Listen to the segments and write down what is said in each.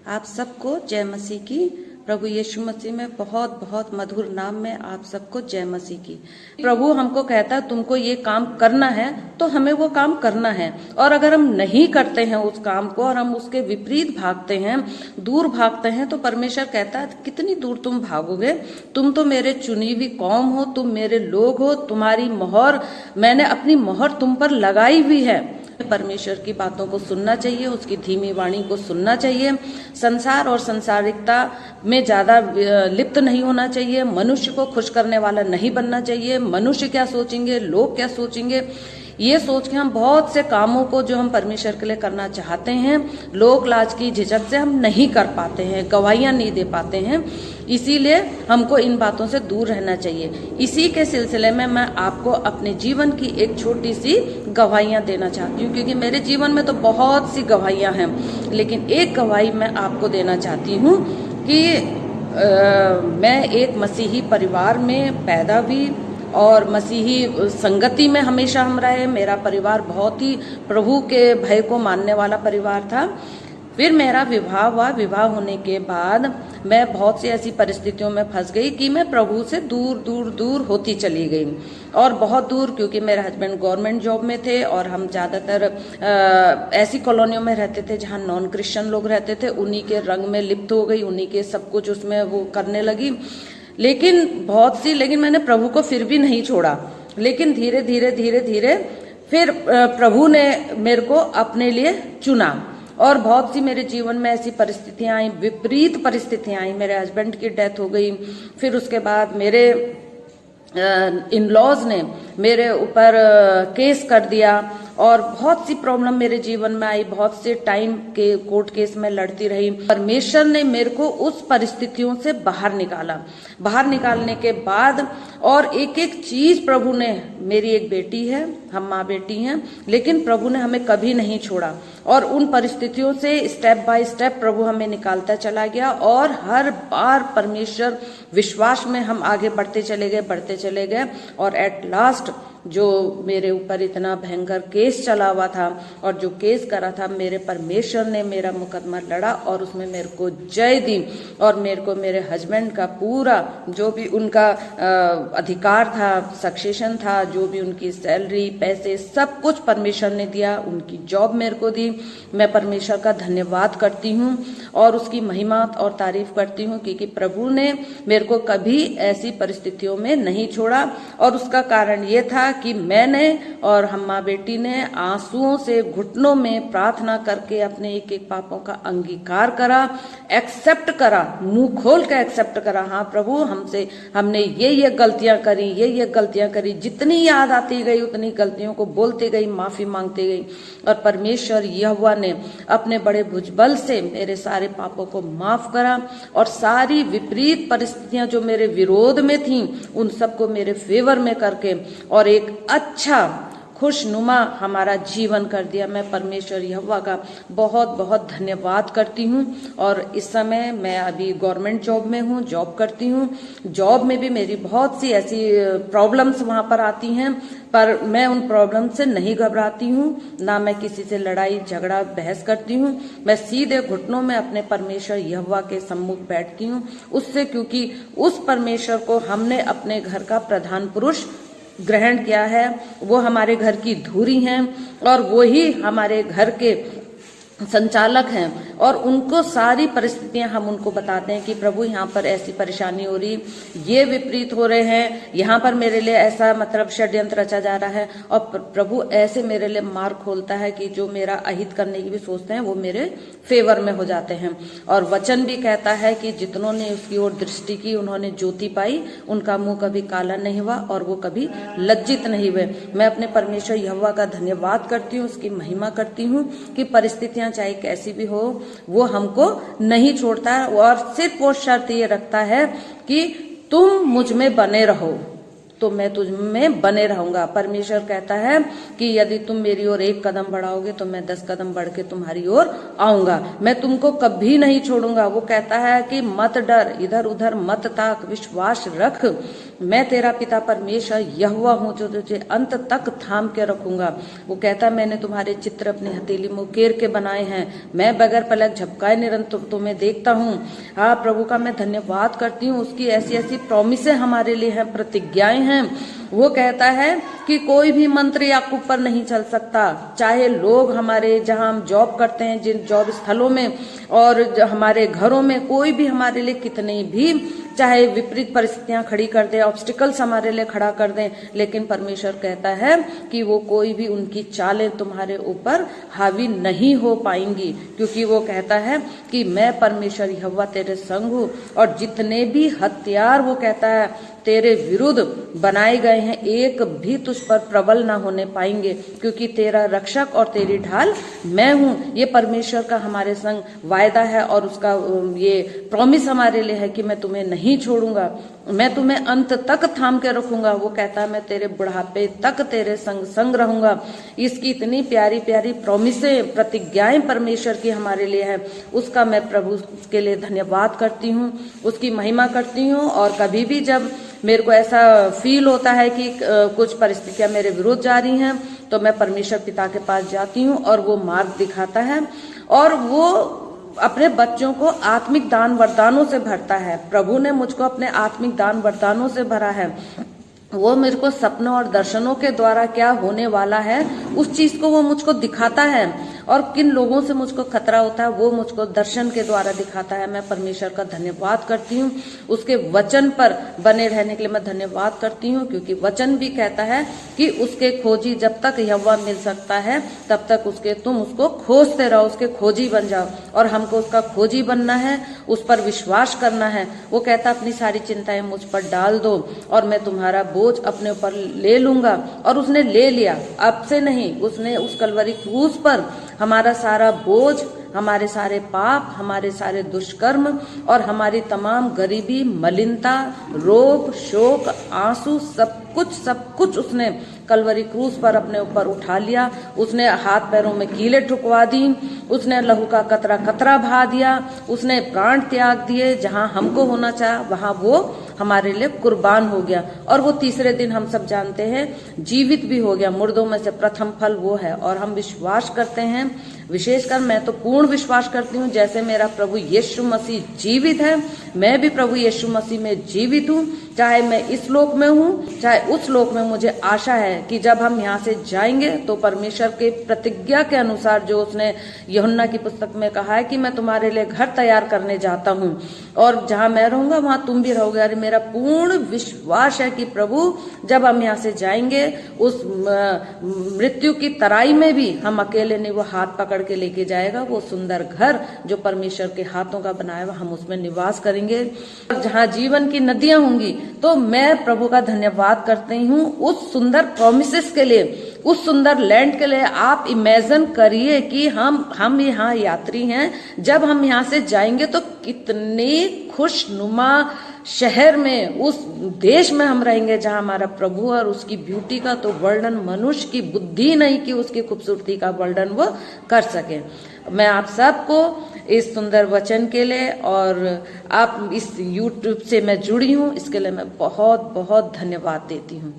आप सबको जय मसीह की। प्रभु यीशु मसीह में बहुत बहुत मधुर नाम में आप सबको जय मसीह की। प्रभु हमको कहता है तुमको ये काम करना है तो हमें वो काम करना है, और अगर हम नहीं करते हैं उस काम को और हम उसके विपरीत भागते हैं, दूर भागते हैं, तो परमेश्वर कहता है कितनी दूर तुम भागोगे, तुम तो मेरे चुनी हुई कौम हो, तुम मेरे लोग हो, तुम्हारी मोहर मैंने अपनी मोहर तुम पर लगाई हुई है। परमेश्वर की बातों को सुनना चाहिए, उसकी धीमी वाणी को सुनना चाहिए, संसार और संसारिकता में ज्यादा लिप्त नहीं होना चाहिए, मनुष्य को खुश करने वाला नहीं बनना चाहिए। मनुष्य क्या सोचेंगे, लोग क्या सोचेंगे, ये सोच के हम बहुत से कामों को जो हम परमेश्वर के लिए करना चाहते हैं, लोक लाज की झिझक से हम नहीं कर पाते हैं, गवाहियां नहीं दे पाते हैं। इसीलिए हमको इन बातों से दूर रहना चाहिए। इसी के सिलसिले में मैं आपको अपने जीवन की एक छोटी सी गवाहियां देना चाहती हूँ, क्योंकि मेरे जीवन में तो बहुत सी गवाहियां हैं, लेकिन एक गवाही मैं आपको देना चाहती हूँ कि मैं एक मसीही परिवार में पैदा हुई और मसीही संगति में हमेशा हम रहे। मेरा परिवार बहुत ही प्रभु के भय को मानने वाला परिवार था। फिर मेरा विवाह हुआ। विवाह होने के बाद मैं बहुत सी ऐसी परिस्थितियों में फंस गई कि मैं प्रभु से दूर दूर दूर होती चली गई, और बहुत दूर, क्योंकि मेरे हस्बैंड गवर्नमेंट जॉब में थे और हम ज्यादातर ऐसी कॉलोनियों में रहते थे जहां नॉन क्रिश्चियन लोग रहते थे। उन्हीं के रंग में लिप्त हो गई, उन्हीं के सब कुछ उसमें वो करने लगी। लेकिन मैंने प्रभु को फिर भी नहीं छोड़ा। लेकिन धीरे धीरे धीरे धीरे फिर प्रभु ने मेरे को अपने लिए चुना, और बहुत सी मेरे जीवन में ऐसी परिस्थितियां आई, विपरीत परिस्थितियां आई। मेरे हस्बैंड की डेथ हो गई, फिर उसके बाद मेरे इन लॉज ने मेरे ऊपर केस कर दिया, और बहुत सी प्रॉब्लम मेरे जीवन में आई। बहुत से टाइम के कोर्ट केस में लड़ती रही। परमेश्वर ने मेरे को उस परिस्थितियों से बाहर निकाला। बाहर निकालने के बाद और एक एक चीज प्रभु ने, मेरी एक बेटी है, हम माँ बेटी हैं, लेकिन प्रभु ने हमें कभी नहीं छोड़ा, और उन परिस्थितियों से स्टेप बाय स्टेप प्रभु हमें निकालता चला गया, और हर बार परमेश्वर विश्वास में हम आगे बढ़ते चले गए, और एट लास्ट जो मेरे ऊपर इतना भयंकर केस चला हुआ था, और जो केस करा था, मेरे परमेश्वर ने मेरा मुकदमा लड़ा और उसमें मेरे को जय दी, और मेरे को मेरे हस्बैंड का पूरा जो भी उनका अधिकार था, सक्सेशन था, जो भी उनकी सैलरी, पैसे, सब कुछ परमेश्वर ने दिया। उनकी जॉब मेरे को दी। मैं परमेश्वर का धन्यवाद करती हूँ और उसकी महिमा और तारीफ करती हूँ, क्योंकि प्रभु ने मेरे को कभी ऐसी परिस्थितियों में नहीं छोड़ा। और उसका कारण ये था कि मैंने और हम माँ बेटी ने आंसुओं से घुटनों में प्रार्थना करके अपने एक एक पापों का अंगीकार करा, एक्सेप्ट करा, मुंह खोल के एक्सेप्ट करा। हाँ प्रभु, हमने ये गलतियां करी, ये गलतियां करी। जितनी याद आती गई उतनी गलतियों को बोलते गई, माफी मांगते गई, और परमेश्वर यहोवा ने अपने बड़े भुजबल से मेरे सारे पापों को माफ करा, और सारी विपरीत परिस्थितियां जो मेरे विरोध में थीं उन सबको मेरे फेवर में करके और एक अच्छा खुशनुमा हमारा जीवन कर दिया। मैं परमेश्वर यहोवा का बहुत बहुत धन्यवाद करती हूँ। और इस समय मैं अभी गवर्नमेंट जॉब में हूँ, जॉब करती हूँ। जॉब में भी मेरी बहुत सी ऐसी प्रॉब्लम्स वहां पर आती हैं, पर मैं उन प्रॉब्लम से नहीं घबराती हूँ, ना मैं किसी से लड़ाई झगड़ा बहस करती हूँ। मैं सीधे घुटनों में अपने परमेश्वर यहोवा के सम्मुख बैठती हूँ, उससे, क्योंकि उस परमेश्वर को हमने अपने घर का प्रधान पुरुष ग्रहण किया है। वो हमारे घर की धुरी हैं, और वो ही हमारे घर के संचालक हैं, और उनको सारी परिस्थितियां हम उनको बताते हैं कि प्रभु यहाँ पर ऐसी परेशानी हो रही, ये विपरीत हो रहे हैं, यहाँ पर मेरे लिए ऐसा मतलब षड्यंत्र रचा जा रहा है, और प्रभु ऐसे मेरे लिए मार्ग खोलता है कि जो मेरा अहित करने की भी सोचते हैं वो मेरे फेवर में हो जाते हैं। और वचन भी कहता है कि जितनों ने उसकी ओर दृष्टि की उन्होंने ज्योति पाई, उनका मुंह कभी काला नहीं हुआ और वो कभी लज्जित नहीं हुए। मैं अपने परमेश्वर यहोवा का धन्यवाद करती हूँ, उसकी महिमा करती हूँ कि परिस्थितियां चाहे कैसी भी हो वो हमको नहीं छोड़ता है, और सिर्फ वो शर्त ये रखता है कि तुम मुझ में बने रहो तो मैं तुझ में बने रहूंगा। परमेश्वर कहता है कि यदि तुम मेरी ओर एक कदम बढ़ाओगे तो मैं 10 कदम बढ़ के तुम्हारी ओर आऊंगा, मैं तुमको कभी नहीं छोड़ूंगा। वो कहता है कि मत डर, इधर उधर मत ताक, विश्वास रख, मैं तेरा पिता परमेश्वर यहोवा हूँ जो तुझे अंत तक थाम के रखूंगा। वो कहता है मैंने तुम्हारे चित्र अपनी हथेली में उकेर के बनाए हैं, मैं बगैर पलक झपकाए निरंतर तुम्हें देखता हूँ। हाँ, प्रभु का मैं धन्यवाद करती हूँ। उसकी ऐसी ऐसी प्रॉमिसें हमारे लिए हैं, प्रतिज्ञाएं हैं। वो कहता है कि कोई भी मंत्र याकूब पर नहीं चल सकता, चाहे लोग हमारे जहां हम जॉब करते हैं, जिन जॉब स्थलों में और हमारे घरों में कोई भी हमारे लिए कितने भी चाहे विपरीत परिस्थितियां खड़ी कर दे, ऑब्स्टिकल्स हमारे लिए खड़ा कर दें, लेकिन परमेश्वर कहता है कि वो कोई भी उनकी चालें तुम्हारे ऊपर हावी नहीं हो पाएंगी, क्योंकि वो कहता है कि मैं परमेश्वर यहोवा तेरे संग हूँ। और जितने भी हथियार वो कहता है तेरे विरुद्ध बनाए गए हैं, एक भी तुझ पर प्रबल ना होने पाएंगे, क्योंकि तेरा रक्षक और तेरी ढाल मैं हूँ। ये परमेश्वर का हमारे संग वायदा है और उसका ये प्रॉमिस हमारे लिए है कि मैं तुम्हें नहीं छोड़ूंगा, मैं तुम्हें अंत तक थाम के रखूंगा। वो कहता है मैं तेरे बुढ़ापे तक तेरे संग संग रहूंगा। इसकी इतनी प्यारी प्यारी प्रॉमिसें, प्रतिज्ञाएं परमेश्वर की हमारे लिए है, उसका मैं प्रभु के लिए धन्यवाद करती हूँ, उसकी महिमा करती हूँ। और कभी भी जब मेरे को ऐसा फील होता है कि कुछ परिस्थितियां मेरे विरुद्ध जा रही हैं, तो मैं परमेश्वर पिता के पास जाती हूँ और वो मार्ग दिखाता है और वो अपने बच्चों को आत्मिक दान वरदानों से भरता है। प्रभु ने मुझको अपने आत्मिक दान वरदानों से भरा है। वो मेरे को सपनों और दर्शनों के द्वारा क्या होने वाला है उस चीज को वो मुझको दिखाता है, और किन लोगों से मुझको खतरा होता है वो मुझको दर्शन के द्वारा दिखाता है। मैं परमेश्वर का धन्यवाद करती हूँ। उसके वचन पर बने रहने के लिए मैं धन्यवाद करती हूँ, क्योंकि वचन भी कहता है कि उसके खोजी जब तक यहोवा मिल सकता है तब तक तुम उसको खोजते रहो, उसके खोजी बन जाओ। और हमको उसका खोजी बनना है, उस पर विश्वास करना है। वो कहता अपनी सारी चिंताएं मुझ पर डाल दो और मैं तुम्हारा बोझ अपने ऊपर ले लूंगा। और उसने ले लिया, अब से नहीं, उसने उस कलवरी क्रूस पर हमारा सारा बोझ, हमारे सारे पाप, हमारे सारे दुष्कर्म और हमारी तमाम गरीबी, मलिनता, रोग, शोक, आंसू, सब कुछ उसने कलवरी क्रूस पर अपने ऊपर उठा लिया। उसने हाथ पैरों में कीले ठुकवा दी, उसने लहू का कतरा कतरा बहा दिया, उसने प्राण त्याग दिए। जहां हमको होना चाहा वहां वो हमारे लिए कुर्बान हो गया। और वो तीसरे दिन हम सब जानते हैं जीवित भी हो गया। मुर्दों में से प्रथम फल वो है। और हम विश्वास करते हैं, विशेषकर मैं तो पूर्ण विश्वास करती हूँ, जैसे मेरा प्रभु यीशु मसीह जीवित है, मैं भी प्रभु यीशु मसीह में जीवित हूँ। चाहे मैं इस लोक में हूँ चाहे उस लोक में, मुझे आशा है कि जब हम यहाँ से जाएंगे तो परमेश्वर के प्रतिज्ञा के अनुसार जो उसने यूहन्ना की पुस्तक में कहा है कि मैं तुम्हारे लिए घर तैयार करने जाता हूँ और जहाँ मैं रहूंगा वहां तुम भी रहोगे। अरे मेरा पूर्ण विश्वास है कि प्रभु जब हम यहाँ से जाएंगे उस मृत्यु की तराई में भी हम अकेले नहीं, वो हाथ पकड़ के लेके जाएगा। वो सुंदर घर जो परमेश्वर के हाथों का बनाया हुआ, हम उसमें निवास करेंगे। जहाँ जीवन की नदियां होंगी, तो मैं प्रभु का धन्यवाद करती हूँ उस सुंदर प्रॉमिसेस के लिए, उस सुंदर लैंड के लिए। आप इमेजिन करिए कि हम यहाँ यात्री हैं, जब हम यहाँ से जाएंगे तो कितने खुशनुमा शहर में, उस देश में हम रहेंगे जहाँ हमारा प्रभु, और उसकी ब्यूटी का तो वर्णन मनुष्य की बुद्धि नहीं कि उसकी खूबसूरती का वर्णन वो कर सके। मैं आप सबको इस सुंदर वचन के लिए और आप इस YouTube से मैं जुड़ी हूँ, इसके लिए मैं बहुत बहुत धन्यवाद देती हूँ।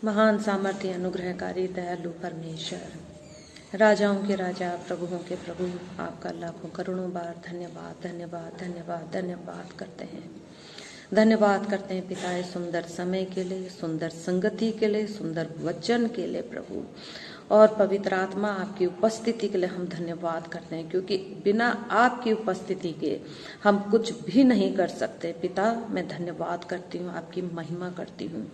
महान सामर्थ्य, अनुग्रहकारी, दयालु परमेश्वर, राजाओं के राजा, प्रभुओं के प्रभु, आपका लाखों करोड़ों बार धन्यवाद धन्यवाद धन्यवाद धन्यवाद करते हैं। धन्यवाद करते हैं पिता इस सुंदर समय के लिए, सुंदर संगति के लिए, सुंदर वचन के लिए प्रभु, और पवित्र आत्मा आपकी उपस्थिति के लिए हम धन्यवाद करते हैं, क्योंकि बिना आपकी उपस्थिति के हम कुछ भी नहीं कर सकते। पिता मैं धन्यवाद करती हूँ, आपकी महिमा करती हूँ,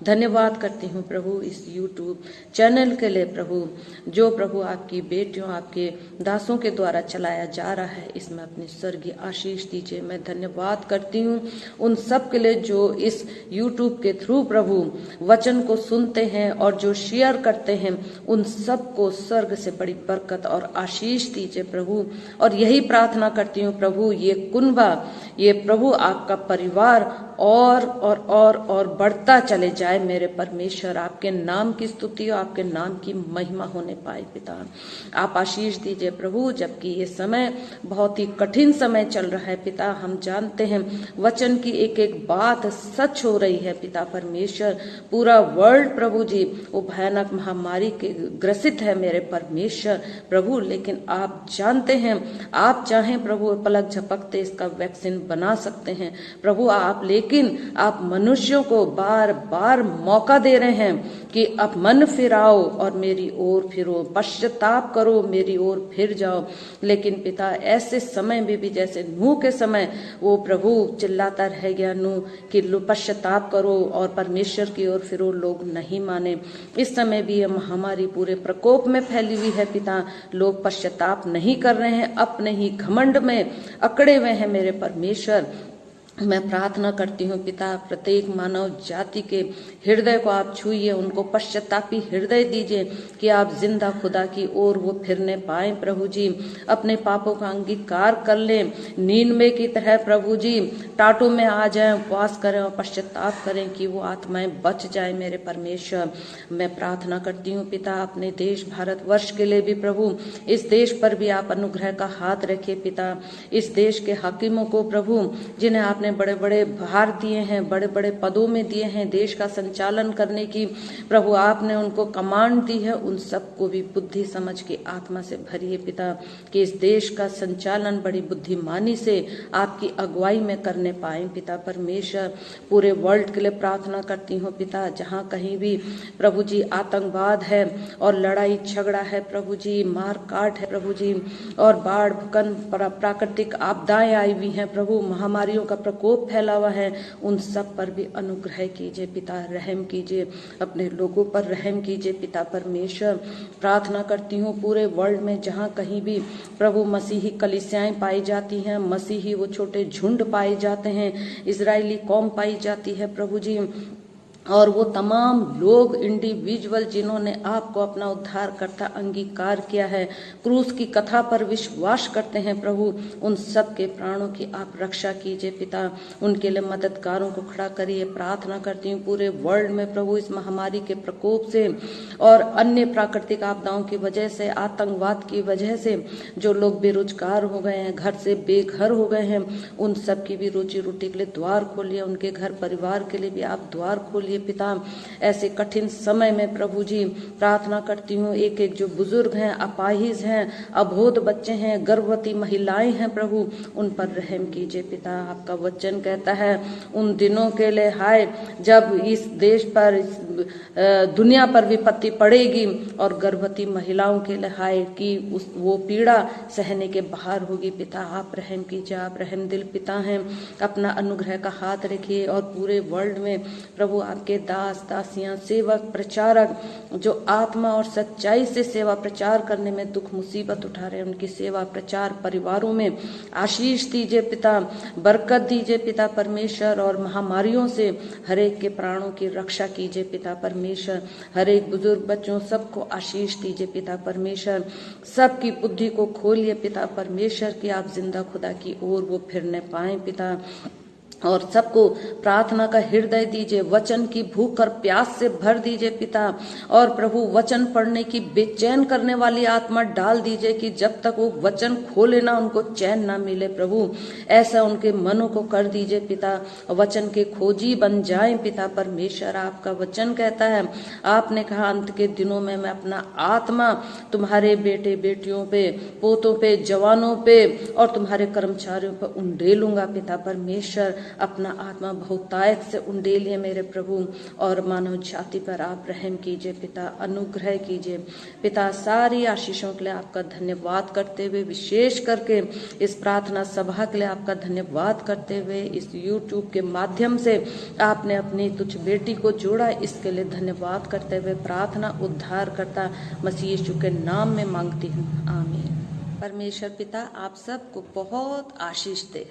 धन्यवाद करती हूँ प्रभु इस YouTube चैनल के लिए प्रभु, जो प्रभु आपकी बेटियों, आपके दासों के द्वारा चलाया जा रहा है, इसमें अपनी स्वर्गीय आशीष दीजिए। मैं धन्यवाद करती हूँ उन सब के लिए जो इस YouTube के थ्रू प्रभु वचन को सुनते हैं और जो शेयर करते हैं, उन उन सबको स्वर्ग से बड़ी बरकत और आशीष दीजिए प्रभु। और यही प्रार्थना करती हूँ प्रभु, ये कुनबा, ये प्रभु आपका परिवार और बढ़ता चले जाए मेरे परमेश्वर। आपके नाम की स्तुति और आपके नाम की महिमा होने पाए पिता। आप आशीष दीजिए प्रभु, जबकि ये समय बहुत ही कठिन समय चल रहा है पिता। हम जानते हैं वचन की एक एक बात सच हो रही है पिता परमेश्वर। पूरा वर्ल्ड प्रभु जी वो भयानक महामारी के ग्रसित है मेरे परमेश्वर प्रभु, लेकिन आप जानते हैं, आप चाहें प्रभु पलक झपकते इसका वैक्सीन बना सकते हैं प्रभु आप। लेकिन आप मनुष्यों को बार बार मौका दे रहे हैं कि अब मन फिराओ और मेरी ओर फिरो, पश्चाताप करो, मेरी ओर फिर जाओ। लेकिन पिता ऐसे समय में भी जैसे नूह के समय वो प्रभु चिल्लाता रह गया नूह कि पश्चाताप करो और परमेश्वर की ओर फिरो, लोग नहीं माने। इस समय भी ये महामारी पूरे प्रकोप में फैली हुई है पिता, लोग पश्चाताप नहीं कर रहे हैं, अपने ही घमंड में अकड़े हुए हैं मेरे परमेश्वर। मैं प्रार्थना करती हूँ पिता, प्रत्येक मानव जाति के हृदय को आप छूइए, उनको पश्चातापी हृदय दीजिए कि आप जिंदा खुदा की ओर वो फिरने पाए प्रभु जी, अपने पापों का अंगीकार कर लें, नींद में की तरह प्रभु जी टाटों में आ जाएं, उपवास करें और पश्चाताप करें कि वो आत्माएं बच जाए मेरे परमेश्वर। मैं प्रार्थना करती हूँ पिता, अपने देश भारतवर्ष के लिए भी प्रभु, इस देश पर भी आप अनुग्रह का हाथ रखिए पिता। इस देश के हाकिमों को प्रभु, जिन्हें आपने बड़े बड़े भार दिए हैं, बड़े बड़े पदों में दिए हैं, देश का संचालन करने की प्रभु आपने उनको कमांड दी है, उन सबको भी बुद्धि समझ के आत्मा से भरिए पिता, कि इस देश का संचालन बड़ी बुद्धिमानी से आपकी अगुवाई में करने पाए पिता परमेश्वर। पूरे वर्ल्ड के लिए प्रार्थना करती हूँ पिता, जहाँ कहीं भी प्रभु जी आतंकवाद है और लड़ाई झगड़ा है प्रभु जी, मार काट है प्रभु जी, और बाढ़ भूकंप प्राकृतिक आपदाएं आई हुई हैं प्रभु, महामारियों का प्रकोप फैला हुआ है, उन सब पर भी अनुग्रह कीजिए पिता, रहम कीजिए, अपने लोगों पर रहम कीजिए पिता परमेश्वर। प्रार्थना करती हूँ पूरे वर्ल्ड में जहाँ कहीं भी प्रभु मसीही कलीसियाएं पाई जाती हैं, मसीही वो छोटे झुंड पाए जाते हैं, इजरायली कौम पाई जाती है प्रभु जी, और वो तमाम लोग इंडिविजुअल जिन्होंने आपको अपना उद्धारकर्ता अंगीकार किया है, क्रूस की कथा पर विश्वास करते हैं प्रभु, उन सब के प्राणों की आप रक्षा कीजिए पिता, उनके लिए मददगारों को खड़ा करिए। प्रार्थना करती हूँ पूरे वर्ल्ड में प्रभु इस महामारी के प्रकोप से और अन्य प्राकृतिक आपदाओं की वजह से, आतंकवाद की वजह से जो लोग बेरोजगार हो गए हैं, घर से बेघर हो गए हैं, उन सब की भी रोजी रोटी के लिए द्वार खोलिए, उनके घर परिवार के लिए भी आप द्वार खोलिए पिता। ऐसे कठिन समय में प्रभु जी प्रार्थना करती हूँ, एक एक जो बुजुर्ग हैं, अपाहिज हैं, अबोध बच्चे हैं, गर्भवती महिलाएं हैं प्रभु, उन पर रहम कीजिए पिता। आपका वचन कहता है उन दिनों के लिए हाय जब इस देश पर, इस दुनिया पर विपत्ति पड़ेगी, और गर्भवती महिलाओं के लिए हाय कि वो पीड़ा सहने के बाहर होगी पिता। आप रहम कीजिए, आप रहम दिल पिता हैं, अपना अनुग्रह का हाथ रखिए। और पूरे वर्ल्ड में प्रभु आपके दास दासियां, सेवक, प्रचारक जो आत्मा और सच्चाई से सेवा प्रचार करने में दुख मुसीबत उठा रहे हैं, उनकी सेवा प्रचार परिवारों में आशीष दीजिए पिता, बरकत दीजिए पिता परमेश्वर, और महामारियों से हर एक के प्राणों की रक्षा कीजिए पिता परमेश्वर। हर एक बुजुर्ग बच्चों सबको आशीष दीजिए पिता परमेश्वर, सबकी बुद्धि को खोलिए पिता परमेश्वर कि आप जिंदा खुदा की ओर वो फिरने पाए पिता, और सबको प्रार्थना का हृदय दीजिए, वचन की भूख और प्यास से भर दीजिए पिता, और प्रभु वचन पढ़ने की बेचैन करने वाली आत्मा डाल दीजिए कि जब तक वो वचन खोले ना उनको चैन ना मिले प्रभु, ऐसा उनके मनों को कर दीजिए पिता, वचन के खोजी बन जाएं पिता परमेश्वर। आपका वचन कहता है, आपने कहा अंत के दिनों में मैं अपना आत्मा तुम्हारे बेटे बेटियों पे, पोतों पे, जवानों पे और तुम्हारे कर्मचारियों पर उंडेलूंगा पिता परमेश्वर। अपना आत्मा बहुतायत से उंडेलिए मेरे प्रभु, और मानव जाति पर आप रहम कीजिए पिता, अनुग्रह कीजिए पिता। सारी आशीषों के लिए आपका धन्यवाद करते हुए, विशेष करके इस प्रार्थना सभा के लिए आपका धन्यवाद करते हुए, इस YouTube के माध्यम से आपने अपनी तुझ बेटी को जोड़ा, इसके लिए धन्यवाद करते हुए प्रार्थना उद्धार करता मसीह यीशु के नाम में मांगती हूँ, आमीन। परमेश्वर पिता आप सबको बहुत आशीष दे।